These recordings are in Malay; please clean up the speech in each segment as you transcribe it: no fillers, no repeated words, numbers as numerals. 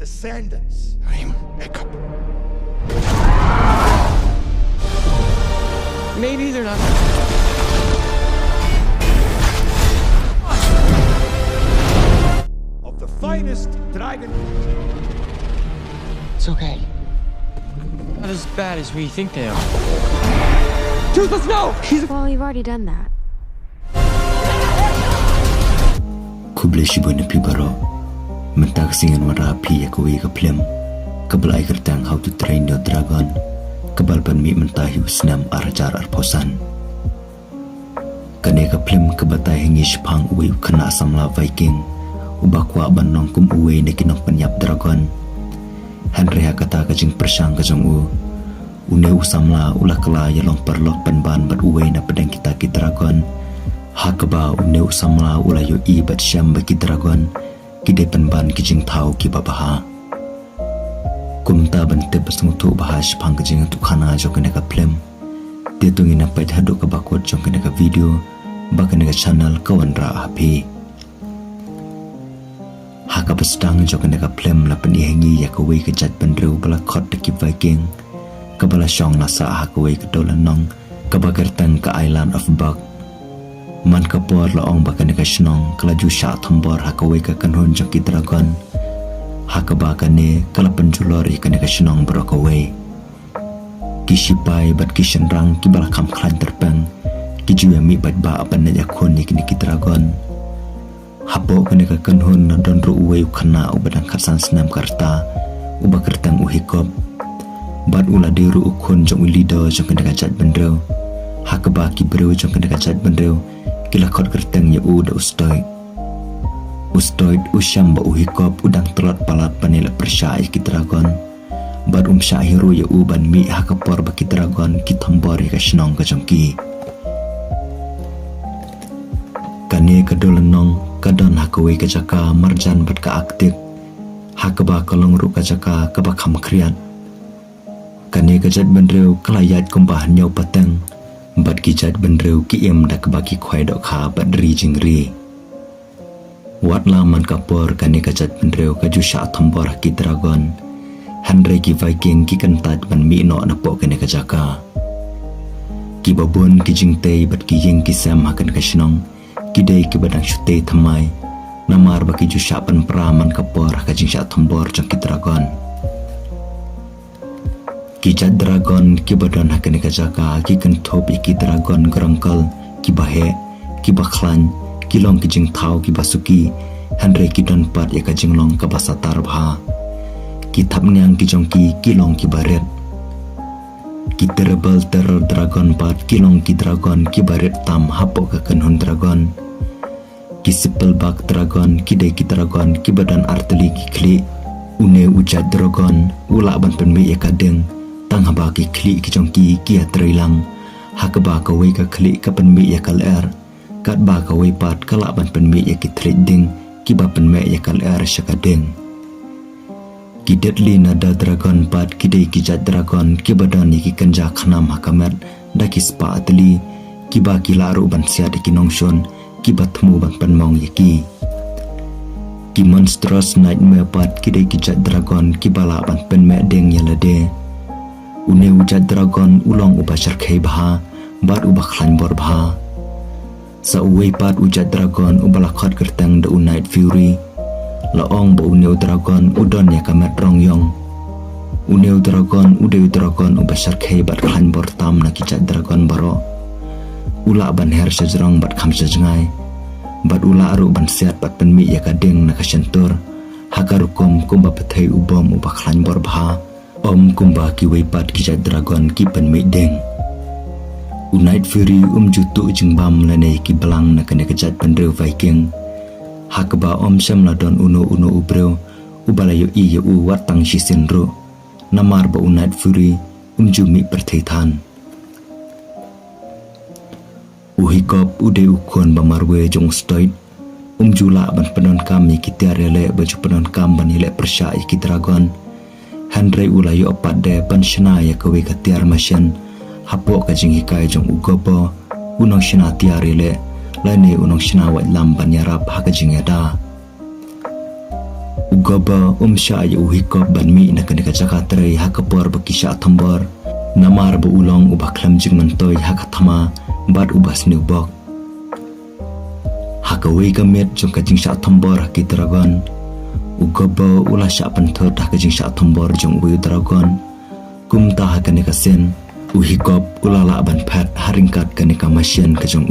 descendants. I'm Ekap. Maybe they're not. Of the finest dragon. It's okay. Not as bad as we think they are. Toothless, no! Well, you've already done that. Kuble shibun pibaro mentak singan marapi yakui kaplem kabel ai kertang how to train your dragon kabal pan mi mentahi usnam arjar arposan kane kaplem kabatai hingi shpang uwe kana samla viking ubakwa banong kum uwe ne kinong penyap dragon Henry kata kajing persang kajong une usamla ulakla yalong perlot panban bat uwe na pedang kita ki dragon hakaba une usamla ulayo I bat syam bagi dragon kide penban kijing tau ki babaha kumta bante basmutu bahas pang kijing tu khana jokene ka plem tetungi na pait hadu ka bakot jokene ka video bakane ka channel kawanra api hakaba stang jokene ka plem la pani hengi yakawe ka jat pendreu bala khot ki viking kabala shong la sa hakawe ka dolanong kabagertang ka island of bug man kapor laong bakane ka shnong kalaju sha thambor hakawe ka kanhon jaki dragon hakaba kane kala penjulor ikane ka shnong brokawe kishipai bat kishenrang kibala kham khlan terpeng kijuya mi bat ba apan na yakon ikini ki dragon hapo kane ka kanhon na don ru uwe khana ubadang khasan snam karta ubakertang uhikop bat ula diru ukun jong lido jong kane ka jat bendreu hakaba ki breu jong kane ka jat bendreu kila khot kerteng ya uda ustoid usyam ba uhikop udang telot palat panila persai ki dragon bad syahiru ya ban mi hakapor ba ki dragon ki thambor ka shnong ka jongki kane kadolenong kadon hakawe ka jaka marjan bat ka aktik hakaba kolong ru ka jaka ka ba kham kriat kane ka jat bendreu kalayat kumbah nyau pateng bat ki jat bendreu ki em dak baki khwai dok kha bat ri jingri wat laman kapor kane ka jat bendreu ka ju sha thambor ki dragon Henry ki viking ki kantat ban mi no na po kane ka jaka ki babon ki jingtei bat ki yeng ki sam hakan ka shnong ki dei ki badang shute thamai namar ba ki ju sha pan praman kapor ka jing sha thambor jong ki dragon ki jat dragon ki badan hakane ka jaka ki kan thopi ki dragon grangkal ki bahe ki bakhlan ki long ki jing thau ki basuki Henry ki don pat ya ka jinglong ka basatar bha ki thap ngang ki jongki ki long ki baret ki terrible terror dragon pat ki long ki dragon ki baret tam hapo ka kanhon dragon ki sipel bak dragon ki de ki dragon ki badan arteli ki kli une uja dragon ula ban penmi ya ka deng tang haba ki kli ki jongki ki atrilang hakaba ka we ka kli ka penmi ya kal er kat ba ka we pat kala ban penmi ya ki trading ki ba penme ya kal er syakadeng ki deadly nada dragon pat ki dei ki jat dragon ki badan ki kanja khanam hakamet da ki spa atli ki ba ki laru ban sia de ki nongshon ki bathmu ban panmong yaki ki monstrous nightmare pat ki dei ki jat dragon ki bala ban penme deng yalade une ujat dragon ulong ubashar khei bha bat ubakhlan bor bha sa uwe pat ujat dragon ubala khot kertang the night fury laong ba uneu dragon udon ya kamet rongyong uneu dragon udeu dragon ubashar khei bat khlan bor tam na ki jat dragon baro ula ban her sajrong bat kham sajngai bat ula aru ban siat pat penmi ya kadeng na ka sentur hakarukom kumba pethei ubom ubakhlan bor bha om kumba ki weipat ki jat dragon ki penmi deng United Fury jutu jingbam lane ki belang na kane kejat pendreu viking hakba syam ladon uno ubreu ubalayo I ya watang shisinro namar ba United Fury jumi pertheitan uhikop ude ukon ba marwe jong stoid jula ban penon kami ki tiarele baju penon kam ban ile persai ki dragon Henry ulayo opat de pensiona ya kawe ka tiar masyan hapo ka jing hikai jong ugopo unong shina tiarile lane unong shina wat lam ban yarap ha ka jing ada Ugaba sya ya uhikop ban mi na kene ka jakatrai hakapor bakisha thambor namar ba ulong ubah klamjing mentoy hakathama bat ubah snubok hakawei gamet jong kajing sha thambor hakitragon ugaba ula sha panthot hakajing sha thambor jong uyu dragon kumta hakane ka sen uhikop ula la ban phat haringkat kane ka masien ka jong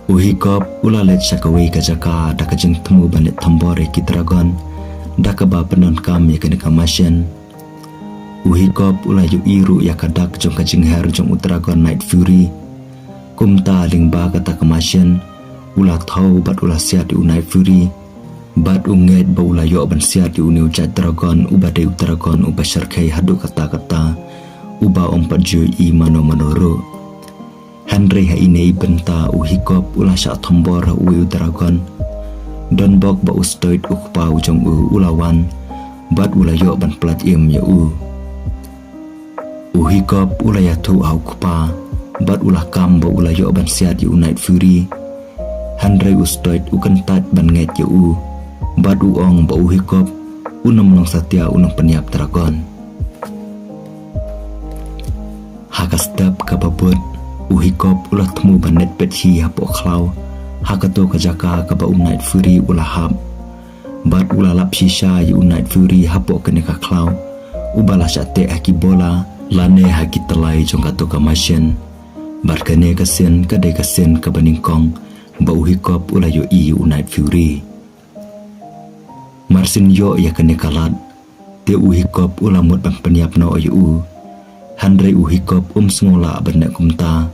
uhikop ula let sakawei ka jaka dakajing thmu banet thambor hakitragon dakaba penon kam ya kane ka masien uhikop ula yu iru ya kadak jong kajing her jong utragon night fury kumta lingba kata kemasien ula thau bat ula siat u night fury bat unget ba ula yo ban siat u new chat dragon uba de utragon uba sharkai hadu kata uba ompat jo i mano manoro Henry ha ini benta uhikop ula sya thambor u dragon don bok ba ustoid ukpa ujong ulawan bat ula yo ban plat im ya uhikop ula ya tu au kupa bat ulah kam ba ula yo ban siat yu night fury Henry ustoid ukentat ban nget yu bat uong ba uhikop unam nong satya unang peniap dragon hakastap kababut uhikop ulah temu ban net pet hi hapo klau hakato kajaka kaba night fury ulah hab bat ulah lap shisha yu night fury hapo kene ka klau ubala syate akibola lane haki telai jong kato kamasien barkane kasen kadai kasen kabaningkong ba uhikop ula yo i night fury marsin yo ya kane kalat te uhikop ula mut ban peniap no yu Henry uhikop sengola benda kumta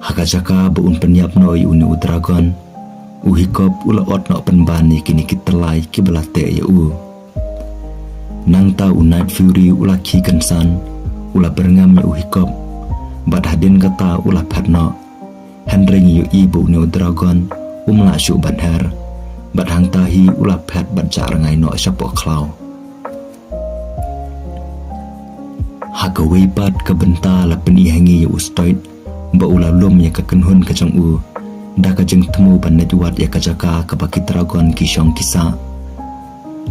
hakajaka ba peniap no yu ni dragon uhikop ula ot no penbani kini kitelai kibalate yu nangta night fury ula ki kansan ula berngam ya uhikop bat hadin kata ula patno Henry yu ibu ni dragon umla syu banher bat hang tahi ula pat bat jarangai no syapo klau hakawei pat kabenta la peni hangi yu ustoid ba ula lum ya kakenhun kajang da kajeng temu ban netwat ya kajaka kabaki dragon kisyong kisa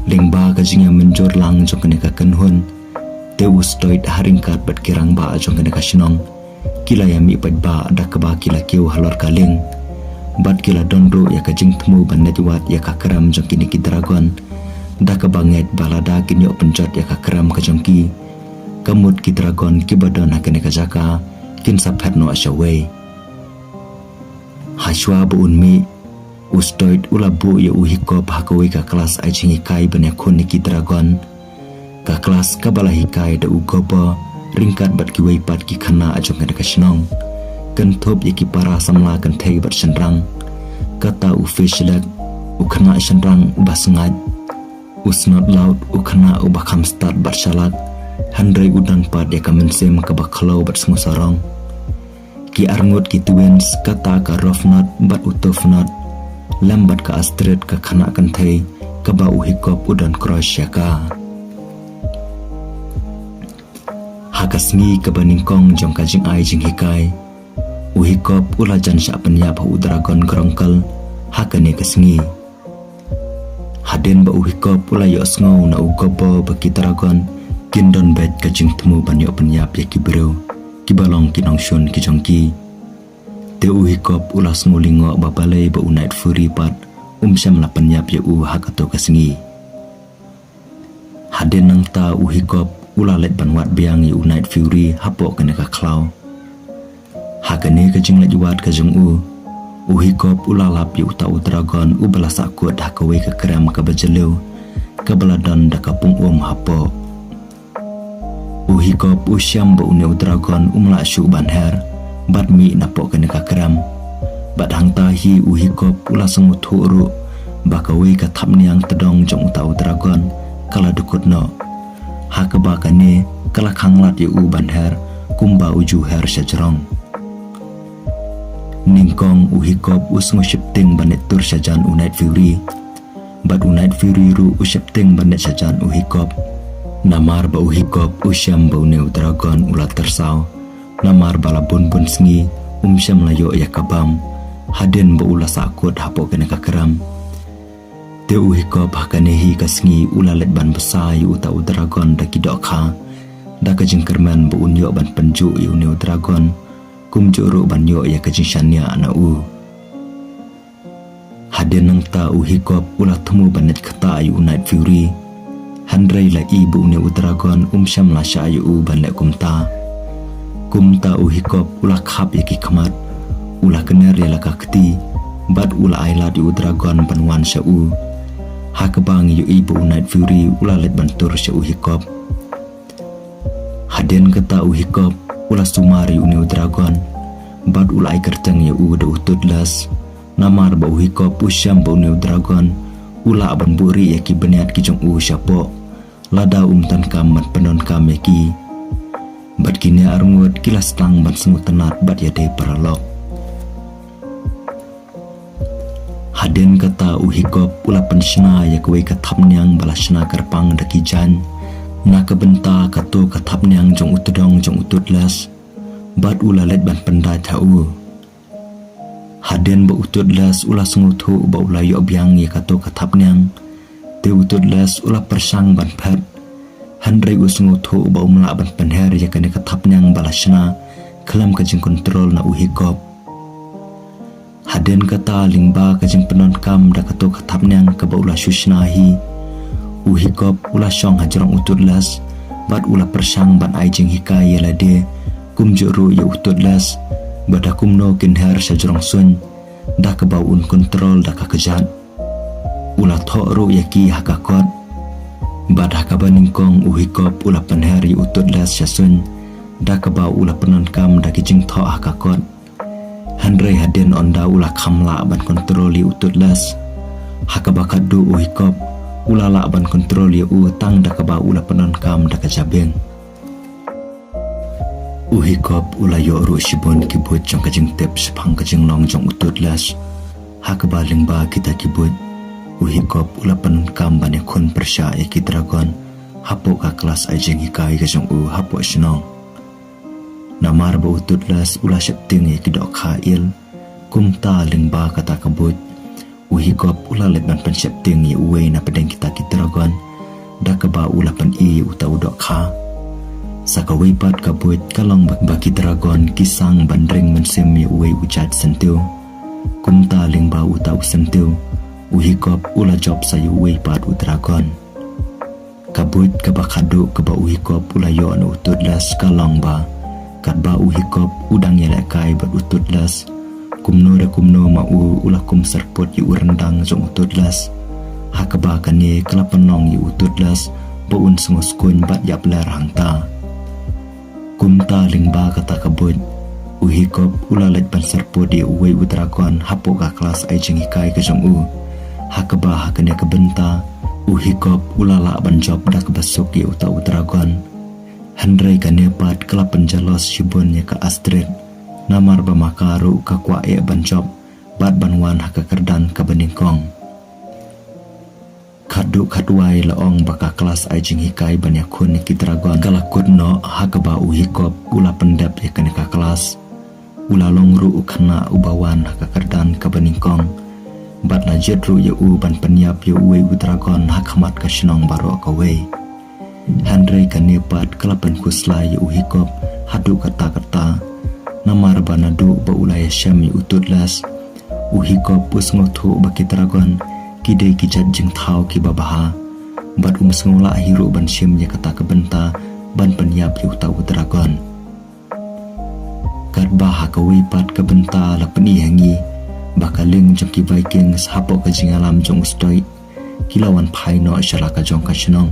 lingba kajing ya menjor lang jong kene kakenhun te ustoid haringkat bat kirang ba jong kene kasinong kila ya mi pat ba da kaba kila kiu halor kaling bat kila donro ya kajing temu ban netwat ya kakram jong kini ki dragon da kabanget balada kinyo penjot ya kakram kajong ki kamut ki dragon ki badon hakane kajaka kin saphat no ashaway hashwa bu unmi ustoid ulabu ya uhikop hakawei ka kelas ajing ikai banekun ki dragon ka kelas kabala hikai da ugoba ringkat bat ki weipat ki khana ajong kada kasnong kan thop ya ki para samla kan thei bat shenrang kata u fishlak u khana shenrang basengat usnot laut u khana u bakham start bat shalak Henry udan pat ya kamensem ka baklau bat smusarong ki arngut ki twins kata ka rofnot bat utofnot lambat ka astrid ka khana kan thei ka ba uhikop udan cross ya ka hakasngi ka baningkong jong kajing ai jing hikai uhikop ula jan sya penyap hu dragon grongkal hakane kasngi haden ba uhikop ula yo sngo na ugobo baki dragon kindon bet kajing temu banyo penyap ya kibreu kibalong kinong shun kijongki te uhikop ula smulingo babalai ba night fury pat syam la penyap ya hakato kasngi haden nang ta uhikop ula let banwat biang yu night fury hapo kene ka klau hakane kajing let yuat kajong uhikop ula lap yu ta dragon bala sakut hakawei ka kram ka bajeleu ka baladon da kapung hapo uhikop syam ba dragon umla syu banher bat mi napo kene ka kram bat hang tahi uhikop ula semut huru bakawei ka thapniang tedong jong uta dragon kala dukutno hakabakane kala khanglat yu banher kumba uju her syajrong ningkong uhikop usngo shifting banet tur syajan night fury bat night fury ru shifting banet syajan uhikop namar ba uhikop syam ba dragon ula tersaw namar bala bun sngi syam layo ya kabam haden ba ula sakut hapo kene ka keram Te uhikop hakanehi kasngi ulalet ban besar yu uta dragon da kidok kha da kajing kerman bu unyo ban penju yu neu dragon kum juru ban yo ya kajing shania na u haden nang ta uhikop ula temu banet kata yu night fury handrai la ibu neu dragon sham la sha yu ban le kumta uhikop ula khap yaki khamat ula kener la kakti bad ula ailat yu dragon banwan sha u hakabang yu ibu night fury ula let bantur sha uhikop haden kata uhikop ula sumari yu dragon bad ula ai kertang yu da utudlas namar ba uhikop usham ba dragon ula ban buri yaki beniat ki jong syapo lada tan kam mat penon kam yaki bad kini arngut kilas tang ban semut tenat bad ya dei paralok haden kata uhikop ula penshna ya kuai kathap nyang balasna karpang dakijan na kebenta kato kathap nyang jong utudong jong utudlas bad ula let ban pendai thau haden ba utudlas ula senguthu ba ula yo byang ya kato kathap nyang te utudlas ula persang ban phat handrai usnguthu ba umla ban penher ya kane kathap nyang balasna kelam kajing kontrol na uhikop haden kata lingba kajing penon kam da kato kathap nyang ka ba ula shushnahi uhikop ula shong hajrong utudlas bad ula persang ban aijing hikai lade kum juru ya utudlas bada kumno kinher sajrong sun da ka ba un kontrol da ka kejat ula thoru yaki hakakot bad hakaba ningkong uhikop ula penher ya utudlas syasun da ka ba ula penon kam da kijing tho hakakot handrai haden onda ula khamla ban kontrol ya utudlas hakaba kadu uhikop ula la ban kontrol ya utang da ka ba ula penon kam da ka jabeng uhikop ula yo ru shibon kibut jong kajing tep sepang kajing long jong utudlas hakaba lingba kita kibut uhikop ula penon kam ban yakun persya yaki dragon hapo ka kelas ajeng hikai kajong hapo shnong namar ba utudlas ula septing yaki dok khail kumta lingba kata kabut uhikop ula let ban pen septing ya uwe na pedeng kita ki dragon da ka ba ula pen i uta udok kha sakawai pat kabut kalong baki dragon kisang bandring mensim ya uwe ujat sentiu kumta lingba uta usentiu uhikop ula job sayu uwe pat u dragon kabut kaba kadu kaba uhikop ula yo anu utudlas kalong ba kadba uhikop udang yelek kai bat utudlas kumno da kumno ma ula kum serpot yu rendang jong utudlas hakaba kane kelapenong yu utudlas baun sengoskun bat yap ler hangta kumta lingba kata kabut uhikop ula let ban serpot di uwe u dragon hapo ka kelas ajeng hikai ke jong hakaba hakane kebenta uhikop ula la ban job da kebasuk yu uta u dragon handrai kane pat kelapen jalos shibon ya ka Astrid namar ba makaru ka kwa e ban job bat banwan haka kerdan ka beningkong kadu kadwai laong baka kelas ajing hikai ban yakun ki dragon kalakut no hakaba uhikop ula pendap ya kane ka kelas ula longru ukana ubawan haka kerdan ka beningkong bat na jedru ya ban penyap ya uwe u dragon hakhamat ka shnong baro ka we handrai kane pat kelapen kusla ya uhikop hadu kata-kata namar banadu ba ulaya syami utudlas uhikop usngothu baki dragon kidai kijat jeng thau ki babaha bat umsngula hiru ban syam ya kata kebenta ban penyap ya utau dragon kadba hakawi pat kebenta la peni hangi bakaling jong ki vikings hapo ka jing alam jong stoi kilawan phaino syalaka jong ka shnong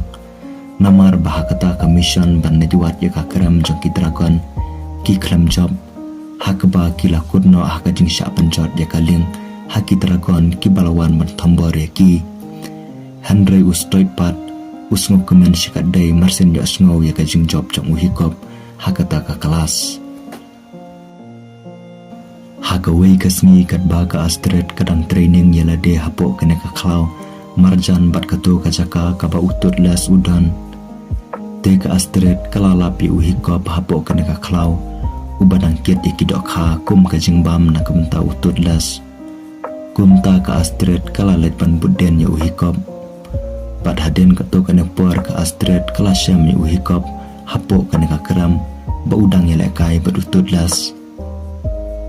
namar bahakata commission ban nediwat ya ka kram jong ki dragon ki klam job hakaba kila kudno haka jing sya penjot ya kaling haki dragon ki balawan ban thambor ya ki handrai ustoi pat usngo kemen syakadai marsen ya sngo ya ka jing job jong uhikop hakata ka kelas hakawai kasngi kadba ka Astrid kadang training yala de hapo kene ka klau marjan bat katu kajaka kaba utudlas udan te ka Astrid kalalapi uhikop hapo kene ka klau ubadang kiat ikidok ha kum kajing bam na kemta utudlas kumta ka Astrid kala let pan buden ya uhikop pat haden ka to kane por ka Astrid kala syam ya uhikop hapo kane ka keram ba udang ya lekai ba utudlas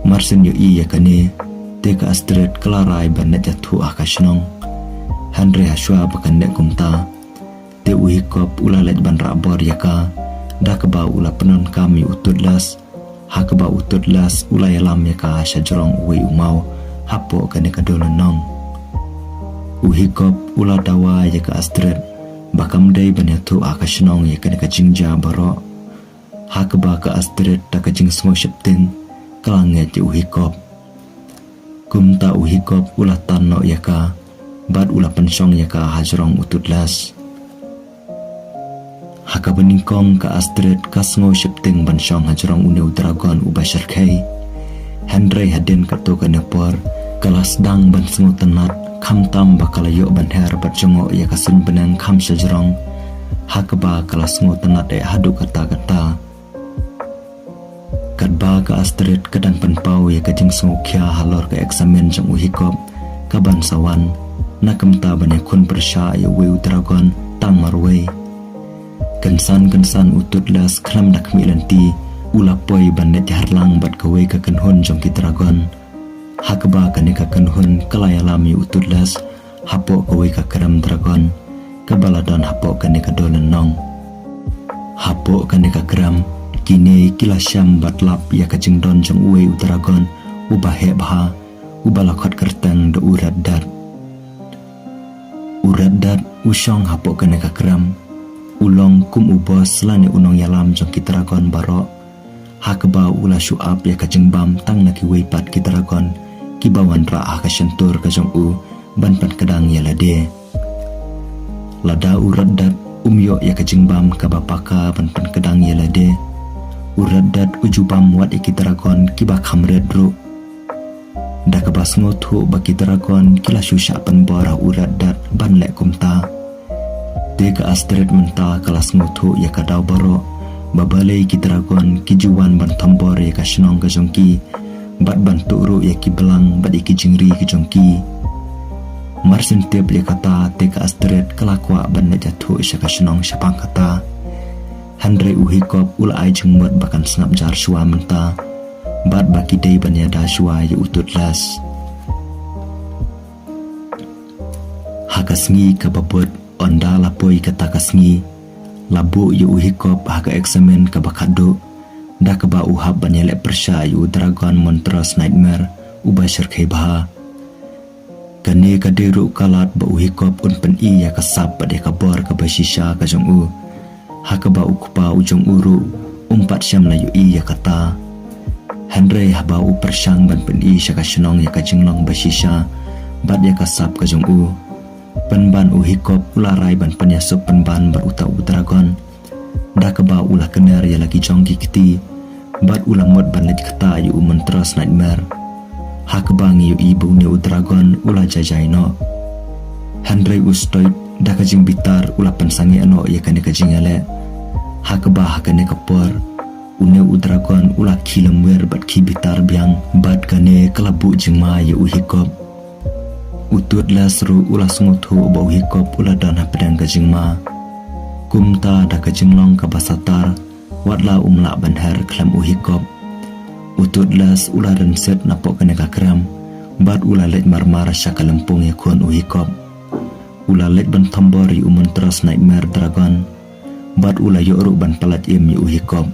marsin yo iya kane te ka Astrid kala rai ban net jathu akashnong Henry haswa bakan dek kumta te uhikop ula let ban rabor ya ka dah keba ula penon kami utudlas hakba utudlas ula yalam ya ka syajrong uwi umau hapo kane ka dolonong uhikop ula dawa ya ka Astrid bakam dai ban jathu akashnong ya kane ka jingja baro hakba ka Astrid ta ka jing smo shipting kalanget ya uhikop kumta uhikop ula tanno ya ka bad ula pensong ya ka hajrong utudlas haka beningkong ka Astrid kasngo shipting bansong hajrong uneu dragon ubashar kai Henry haden ka to ka nepor kalas dang ban sngo tenat kham tam bakala yo ban her bat jongo ya ka sun benang kham sajrong haka ba kalas ngo tenat e hadu kata kadba ka Astrid kadang penpau ya ka jing sngo kya halor ka eksamen jang uhikop ka bansawan nakamta banyak kun persya ya weu dragon tang marway kensan utudlas klam dak milanti ulapoi bandet harlang bat kawe ka kenhon jong ki dragon hakba kane ka kenhon kalayalami utudlas hapo kawe ka keram dragon kabaladan hapo kane ka dolan nong hapo kane ka keram kine kilasyam bat lap ya ka jingdon jong uwe dragon ubahe bha ubalakot kertang do urat dat usyong hapo kane ka keram ulong kum ubos lani unong yalam jong kitragon baro hakba ula syuap ya ka jengbam tang naki weipat kitragon kibawan ra ka syentur ka jong u ban pan kedang ya lade lada urat dat umyo ya ka jengbam ka bapaka ban pan kedang ya lade urat dat ujubam wat ikitragon kiba khamred ru da ka bas ngothu baki dragon kila syusya pan bora urat dat ban lek kumta te ka Astrid menta kalas ngothu ya ka daw baro babalei ki dragon ki juwan ban tambor ya ka shnong ka jongki bat ban turu ya ki belang bat ki jingri ki jongki marsin tep ya kata te ka Astrid kalakwa ban na jathu ya ka shnong syapang kata Henry uhikop ula ai jengmot bakan snap jar shwa menta bat baki day banya dashwa ya utudlas hakasngi kababot onda lapoi kata kasngi labu ya uhikop haka eksamen kabakado dah kaba uhab banya lek persya ya dragon monstros nightmare ubashar khebha kane kaderu kalat ba uhikop un pen i ya kasap pada kabor kabashisha ka jong u haka ba ukpa ujong uru umpat syam la yu i ya kata Henry habau persyang ban pen i syaka shnong ya ka jinglong bashisha bat ya kasap ka jong u penban uhikop ularai ban penyasup penban beruta dragon dah keba ulah kener ya lagi jongki kiti bat ulah mod ban lej kata yu mentros nightmare hakbang yu ibu ne dragon ulah jajaino Henry ustoid dah kajing bitar ulah pensangi ano ya kane kajing ale hakba hakane kapor une dragon ulah kilemwer bat ki bitar biang bat kane kelabu jingma ya uhikop utudlas ru ulah ngothu ba uhikop ulah dan pedang ka jingma kumta da ka jinglong ka basatar watla umla banhar klam uhikop utudlas ulah renset napok kane ka kram bat ulah let marmar syaka lempung ya kon uhikop ulah let ban tambori umentros nightmare dragon bat ulah yoru ban palat im ya uhikop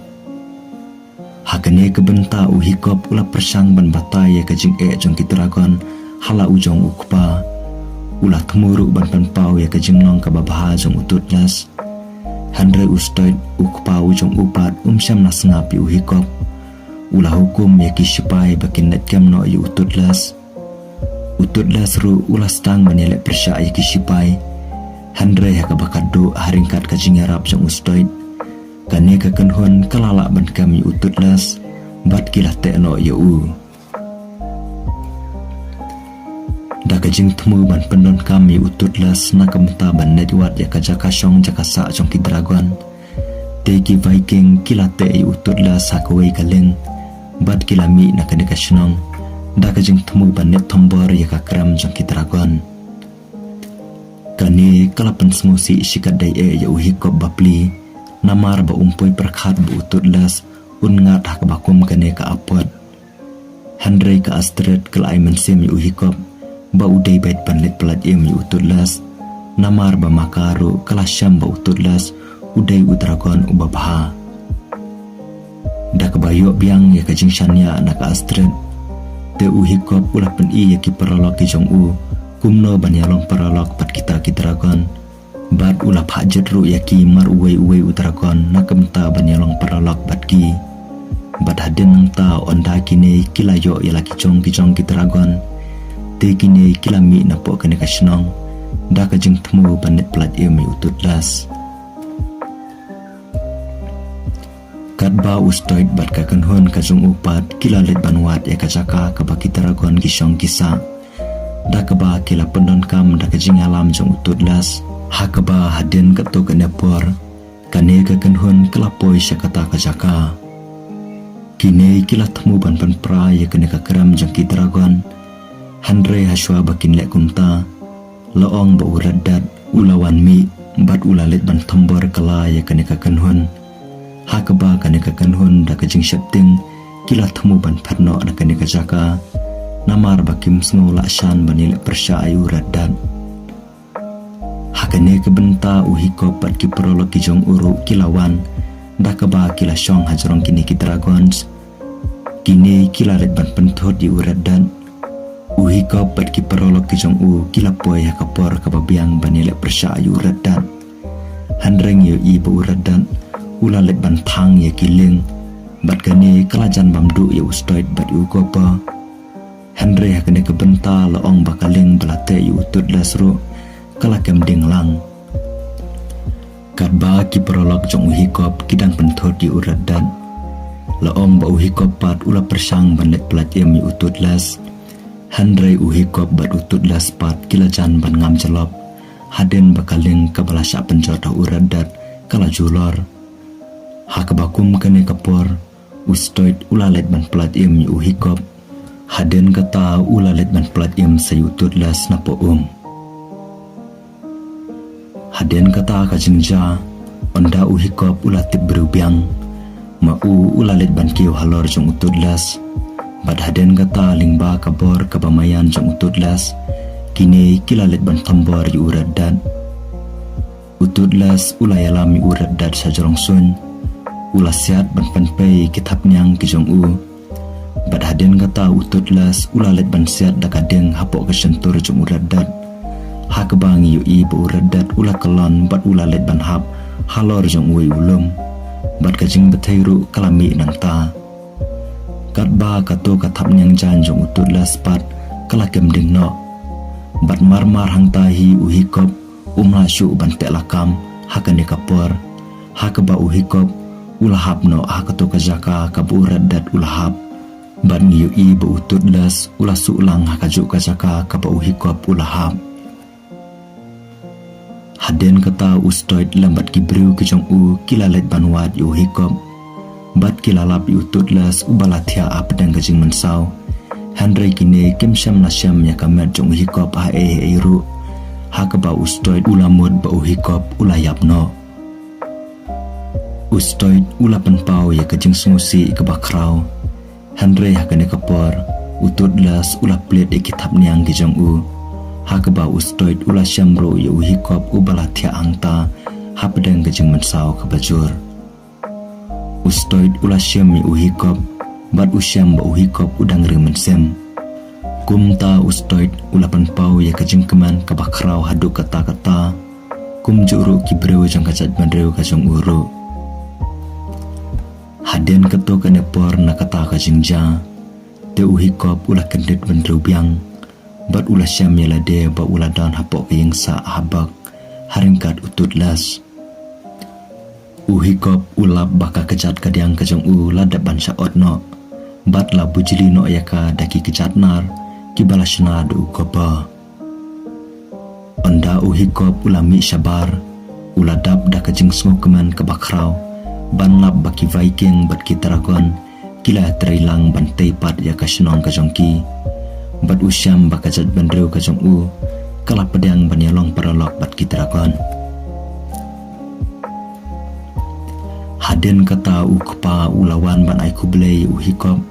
hakane kebenta uhikop ulah persang ban bataya ka jing jong ki dragon hala ujong ukpa ulah temuruk ban penpau ya ka jinglong ka babaha jong utudlas Henry ustoid ukpa ujong upat syam na sengapi uhikop ulah hukum ya ki syupai bakin net kem no yu utudlas ru ulah stang banelek persya ya ki syupai Henry ya ka bakado haringkat ka jingarap jong ustoid kane ka kenhon kalala ban kami utudlas bat kilah tekno ya u da kajing temu ban penon kami utudlas na kamta ban netwat ya kajaka syong jakasa jong ki dragon teki viking kilate utudlas hakawai kaleng bat kilami na kane kashnong da ka jing temu banet tombor ya ka kram jang kitragon kani kalapan smusi sikat dai ya uhi kop bapli namar ba umpoi perkhat bu ututlas unngat hak bakum kane ka apot Henry ka astret kal aiman sem ya uhi kop ba udai bait panlet pelat em ya ututlas namar ba makaru kala syam ba ututlas udai utragon ubabha da kabayo biang ya kajing syanya na ka astret te uhi kop ulapan i ya ki paralok ki jong u kumno banyalong paralok pat kita kitragon bat ulap hajat ru ya ki mar uwe utragon nakamta banyalong paralok bat ki bat haden nang ta onda kine kilayo ya laki chong kitragon te kine kilami na po kane kasnong da kajing temu banet plat emi ututlas Kadba ustoid bat kakanhon kajong upat kilalit banwat ya kajaka kabakitaragon gisyong kisa da kaba kila pendon kam da kajing alam jong ututlas hakaba hadin kato kanepor kane kakanhon kelapoy siya kata kajaka kine kila temu ban pra ya kane kakaram jong kitaragon Henry haswa bakin lek kunta loong ba uradat ulawan mi bat ulalit ban tombor kala ya kane kakanhon hakaba kane kakanhon da kajing syapting kila temu ban perno da kane kajaka namar bakim sngo laksan banil persya ayu radat hakane kebenta uhi kopat ki prolog ki jong uru kilawan da kaba kila syong hajrong kini kidragons kini kila ret ban pentot di uradat uhi kopat ki prolog ki jong u kila poy hakapor kababiang banil persya ayu radat handreng yo i bu radat ulalet ban thang ya kiling bat kane kalajan bamdu ya ustoid bat ugopa Henry hakane kebenta laong bakaling belate yu utut lasru kalakem dinglang kadba ki prolog jong uhikop kidang pentot di uradan laong ba uhikop pat ula persang banlet plat yem yu utut las Henry uhikop bat utut las pat kilajan ban ngam jalop haden bakaling kabalasya penjota uradat kala julor hakabakum kane kapor ustoid ulalet ban plat im yu hikop haden kata ulalet ban plat im sayutut las napo haden kata kajingja onda uhikop ulatip berubiang ma ulalet ban kiu halor jong utut las bad haden kata lingba kabor kabamayan jong utut las kini kilalet ban tambor yu uradan utut las ulayalami uradat sajorong sun ulah siat ban panpei kitab nyang ki jong u bad haden kata ututlas ulalet ban siat dakadeng hapok ke sentur jong uradat hakbang yu i bu uradat ulah kelon bad ulalet ban hap halor jong u ulum bad kajing betairu kalami nang ta katba kato katap nyang jan jong ututlas pat kalakem ding no bad marmar hang tahi uhikop umlasyu ban pelakam hakane kapor hakba uhikop ulahap no hakato kajaka kabu radat ulahap ban yu i bu ututlas ulah suulang hakaju kajaka kabu hikop ulahap haden kata ustoid lambat kibriu kijong u kilalet banwat yu hikop bat kilalap yu ututlas ubalathia apdang kajing mensau Henry kine kimsyam nasyam ya kamet jong hikop airu hakaba ustoid ulamud ba hikop ulayap no ustoid ulapan pau ya kajing smusi ke bakrau Henry hakane kapor ututlas ula plet kitab niang kijong u hakaba ustoid ula syamro ya uhikop ubalathia angta hapdeng kajing mensau ke bajur ustoid ula syam ya uhikop bat usyam ba uhikop udang remensem kumta ustoid ulapan pau ya kajing keman ke bakrau haduk kata-kata kum juru kibreu jang kacat bandreu kajong uru haden keto kane por na kata kajingja te uhikop ulah kendet benrubiang bat ulah syam yalade ba ulah dan hapok yang sa habak haringkat ututlas uhikop ulap baka kejat kadiang kajong u ladap bansa otno bat la bujili no yaka daki kejat nar kibalasna du kopa onda uhikop ulami syabar uladap da kajing smokeman kebakrau ban lap baki Viking bat kitaragon kila terilang bantai pat ya kasenong kajongki bat usyam bakajat bandreu kajong u kala pedang banyalong paralok bat kitragon haden kata u kepa ulawan ban ai kublei u hikop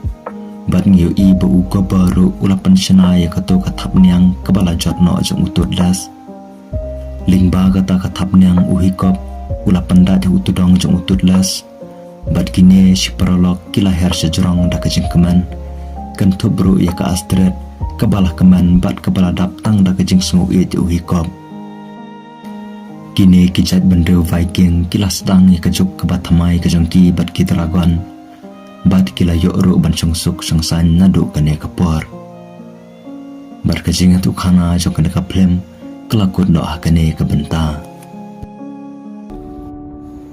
bat ngiu i ba u baru ulapan syana ya kato katap niang kebala jotno ajong utut das lingba kata katap niang u hikop ulapan da di utudong ajong utut las bat kini si paralok kila her sejorong da kajing keman kan tubru ya ka astret kebala keman bat kebala daptang da kajing sungu i u hikop kini kijat bendeu Viking kila sedang ya kajuk kebatamai kajongki bat kitragon bat kila yoro ban songsuk songsan nadu kane kapor bat kajing tu khana jong kane kaplem kelakut doa kane kebenta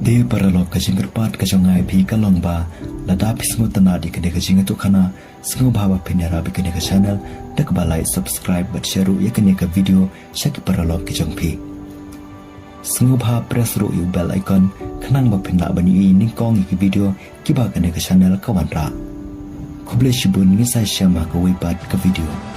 de paralok kajing kerpat kajongai bhi kalong ba lada pismu tanadi kane kajing tu khana sengu bhawa pinera bi kane ka channel dak balai subscribe bat share ya kane ka video shaki paralok kajong phi sengu bha press ru yu bell icon khanang ba pinda bani ning kong ki video kiba kane ka channel kawan ra kuble shibun ni sai shama ka wipat ka video